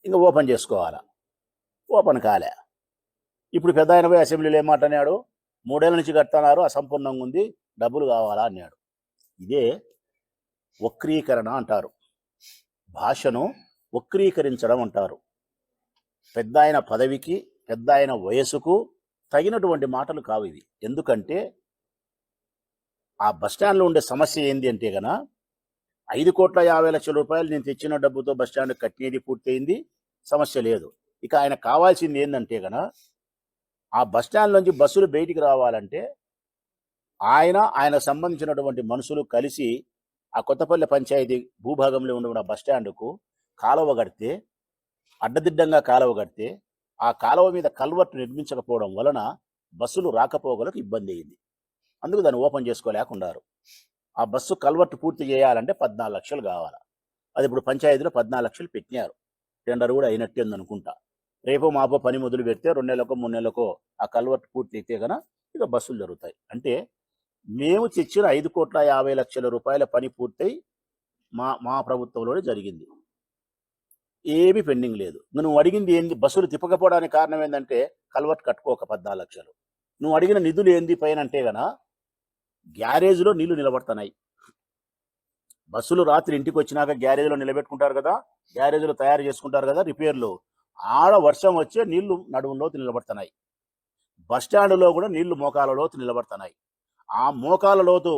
ఇంకా ఓపెన్ చేసుకోవాలా. ఓపెన్ కాలే. ఇప్పుడు పెద్ద ఆయన పోయి అసెంబ్లీలో ఏమాటన్నాడు, 3 ఏళ్ల నుంచి కడుతున్నారు, అసంపూర్ణంగా ఉంది, డబ్బులు కావాలా అన్నాడు. ఇదే వక్రీకరణ అంటారు. భాషను వక్రీకరించడం అంటారు. పెద్ద ఆయన పదవికి, పెద్ద ఆయన వయసుకు తగినటువంటి మాటలు కావు ఇవి. ఎందుకంటే ఆ బస్టాండ్లో ఉండే సమస్య ఏంది అంటే గన 5,50,00,000 రూపాయలు నేను తెచ్చిన డబ్బుతో బస్టాండ్ కట్టినది పూర్తయింది, సమస్య లేదు. ఇక ఆయన కావాల్సింది ఏంటంటే గన ఆ బస్టాండ్ నుంచి బస్సులు బయటికి రావాలంటే ఆయన సంబంధించినటువంటి మనుషులు కలిసి ఆ కొత్తపల్లి పంచాయతీ భూభాగంలో ఉన్న బస్టాండ్కు కాలువ కడితే, అడ్డదిడ్డంగా కాలువ కడితే, ఆ కాలువ మీద కల్వర్ట్ నిర్మించకపోవడం వలన బస్సులు రాకపోకలకు ఇబ్బంది అయింది. అందుకు దాన్ని ఓపెన్ చేసుకోలేకున్నారు. ఆ బస్సు కల్వర్ట్ పూర్తి చేయాలంటే 14 లక్షలు కావాలి. అది ఇప్పుడు పంచాయతీలో 14 లక్షలు పెట్టినారు. టెండర్ కూడా అయినట్టే ఉందనుకుంటా. రేపో మాపో పని మొదలు పెడితే 2 నెలలకో 3 నెలలకో ఆ కల్వర్ట్ పూర్తి అయితే కనుక ఇక బస్సులు జరుగుతాయి. అంటే మేము తెచ్చిన 5,50,00,000 రూపాయల పని పూర్తయి మా ప్రభుత్వంలోనే జరిగింది. ఏమీ పెండింగ్ లేదు. నువ్వు అడిగింది ఏంది? బస్సులు తిప్పకపోవడానికి కారణం ఏంటంటే కల్వర్ట్ కట్టుకోక 14 లక్షలు. నువ్వు అడిగిన నిధులు ఏంది పైన అంటే గన గ్యారేజ్లో నీళ్లు నిలబడుతున్నాయి. బస్సులు రాత్రి ఇంటికి వచ్చినాక గ్యారేజ్లో నిలబెట్టుకుంటారు కదా, గ్యారేజ్లో తయారు చేసుకుంటారు కదా రిపేర్లు. ఆడ వర్షం వచ్చే నీళ్లు నడుములోతు నిలబడుతున్నాయి. బస్టాండ్లో కూడా నీళ్లు మోకాల లోతు నిలబడుతున్నాయి. ఆ మోకాల లోతు